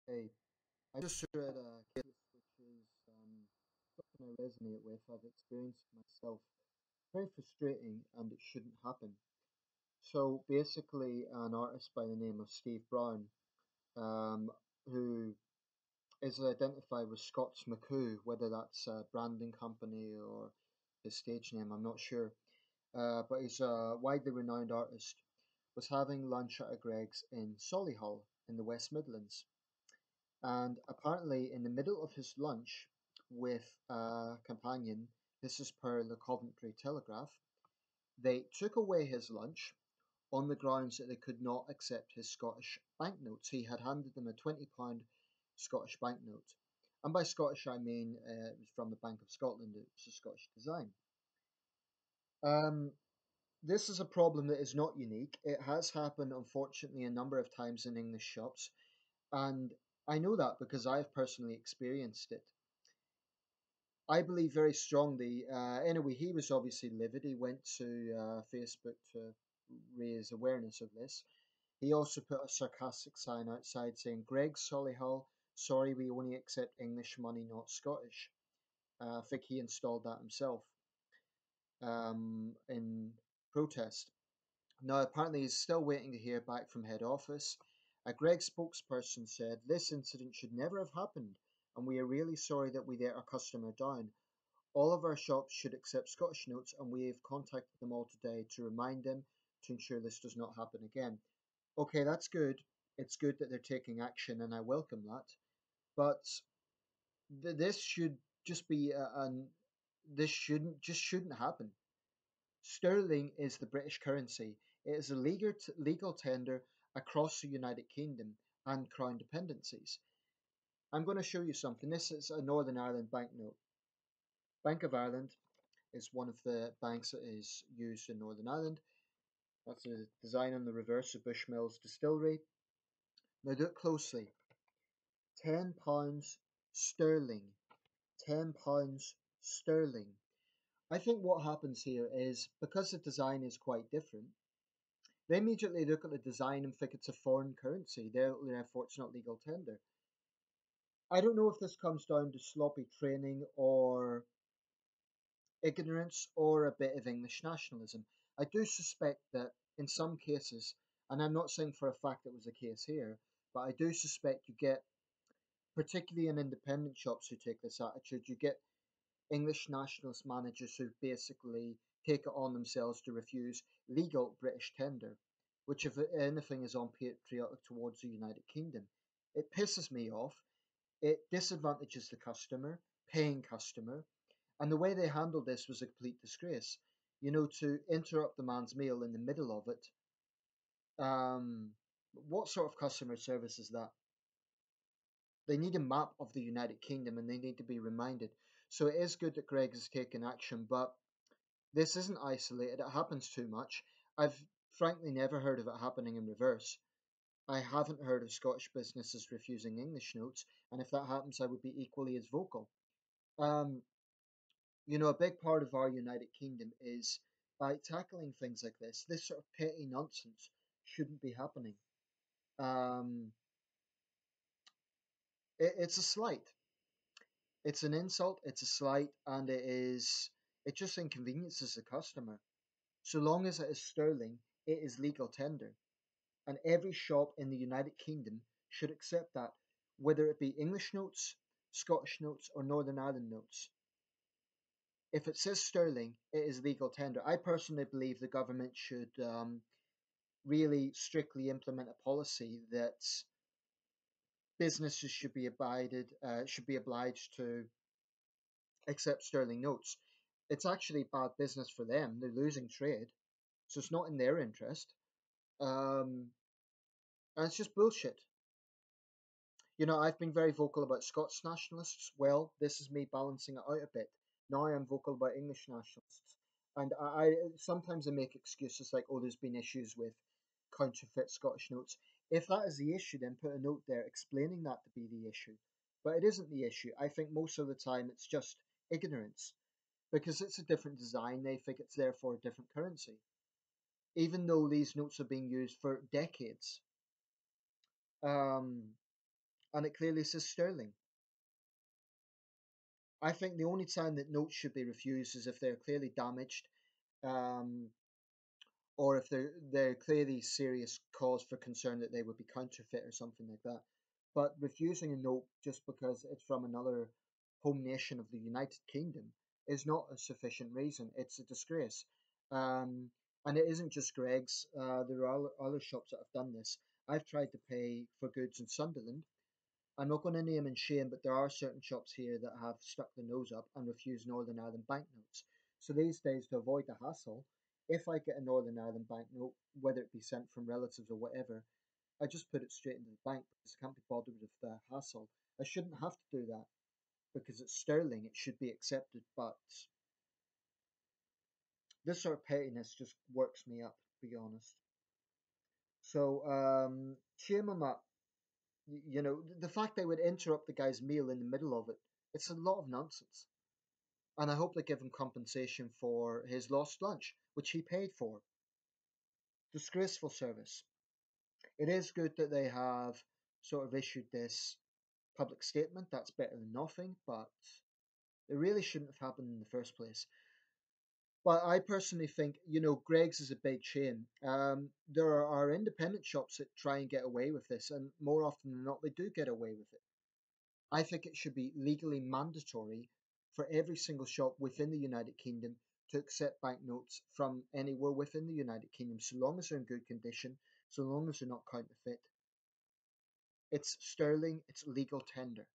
Hey, I just read a case which is something I resonate with. I've experienced it myself. Very frustrating, and it shouldn't happen. So basically, an artist by the name of Steve Brown, um, who is identified with Scots McCoo, whether that's a branding company or his stage name, I'm not sure. But he's a widely renowned artist. Was having lunch at a Greggs in Solihull in the West Midlands. And apparently, in the middle of his lunch with a companion, this is per the Coventry Telegraph, they took away his lunch on the grounds that they could not accept his Scottish banknotes. He had handed them a £20 Scottish banknote. And by Scottish, I mean it was from the Bank of Scotland, it was a Scottish design. Um, this is a problem that is not unique. It has happened, unfortunately, a number of times in English shops. And I know that because I've personally experienced it. I believe very strongly. Anyway, he was obviously livid. He went to Facebook to raise awareness of this. He also put a sarcastic sign outside saying, "Greg Solihull, sorry, we only accept English money, not Scottish." I think he installed that himself in protest. Now, apparently, he's still waiting to hear back from head office. A Greg spokesperson said, "This incident should never have happened, and we are really sorry that we let our customer down. All of our shops should accept Scottish notes, and we have contacted them all today to remind them to ensure this does not happen again." Okay, that's good. It's good that they're taking action, and I welcome that. But this should just be an this shouldn't happen. Sterling is the British currency. It is a legal tender across the United Kingdom and Crown dependencies. I'm going to show you something. This is a Northern Ireland banknote. Bank of Ireland is one of the banks that is used in Northern Ireland. That's a design on the reverse of Bushmills Distillery. Now look closely. £10 sterling. £10 sterling. I think what happens here is because the design is quite different, they immediately look at the design and think it's a foreign currency. Therefore, it's not legal tender. I don't know if this comes down to sloppy training or ignorance or a bit of English nationalism. I do suspect that in some cases, and I'm not saying for a fact it was the case here, but I do suspect you get, particularly in independent shops who take this attitude, you get English nationalist managers who basically take it on themselves to refuse legal British tender, which, if anything, is unpatriotic towards the United Kingdom. It pisses me off. It disadvantages the customer, paying customer, and the way they handled this was a complete disgrace. You know, to interrupt the man's meal in the middle of it. Um, what sort of customer service is that? They need a map of the United Kingdom and they need to be reminded. So it is good that Greg has taken action, but this isn't isolated. It happens too much. I've frankly never heard of it happening in reverse. I haven't heard of Scottish businesses refusing English notes, and if that happens, I would be equally as vocal. Um, a big part of our United Kingdom is by tackling things like this sort of petty nonsense shouldn't be happening. Um, it's a slight. It's an insult, it's a slight, and it just inconveniences the customer. So long as it is sterling, it is legal tender. And every shop in the United Kingdom should accept that, whether it be English notes, Scottish notes, or Northern Ireland notes. If it says sterling, it is legal tender. I personally believe the government should really strictly implement a policy that businesses should be obliged to accept sterling notes. It's actually bad business for them. They're losing trade, so it's not in their interest. Um, and it's just bullshit. I've been very vocal about Scots nationalists. Well, this is me balancing it out a bit. Now I'm vocal about English nationalists. And I sometimes I make excuses like, oh, there's been issues with counterfeit Scottish notes. If that is the issue, then put a note there explaining that to be the issue. But it isn't the issue. I think most of the time it's just ignorance. Because it's a different design, they think it's therefore a different currency. Even though these notes are being used for decades. Um, and it clearly says sterling. I think the only time that notes should be refused is if they're clearly damaged, um, or if they're clearly serious cause for concern that they would be counterfeit or something like that. But refusing a note just because it's from another home nation of the United Kingdom is not a sufficient reason. It's a disgrace. Um, and it isn't just Greggs. There are other shops that have done this. I've tried to pay for goods in Sunderland. I'm not going to name and shame, but there are certain shops here that have stuck their nose up and refuse Northern Ireland banknotes. So these days, to avoid the hassle, if I get a Northern Ireland banknote, whether it be sent from relatives or whatever, I just put it straight into the bank because I can't be bothered with the hassle. I shouldn't have to do that because it's sterling. It should be accepted, but this sort of pettiness just works me up, to be honest. So, shame on that. You know, the fact they would interrupt the guy's meal in the middle of it, it's a lot of nonsense. And I hope they give him compensation for his lost lunch, which he paid for. Disgraceful service. It is good that they have sort of issued this public statement. That's better than nothing, but it really shouldn't have happened in the first place. But I personally think, you know, Greg's is a big chain. There are independent shops that try and get away with this, and more often than not, they do get away with it. I think it should be legally mandatory for every single shop within the United Kingdom to accept banknotes from anywhere within the United Kingdom, so long as they're in good condition, so long as they're not counterfeit. It's sterling, it's legal tender.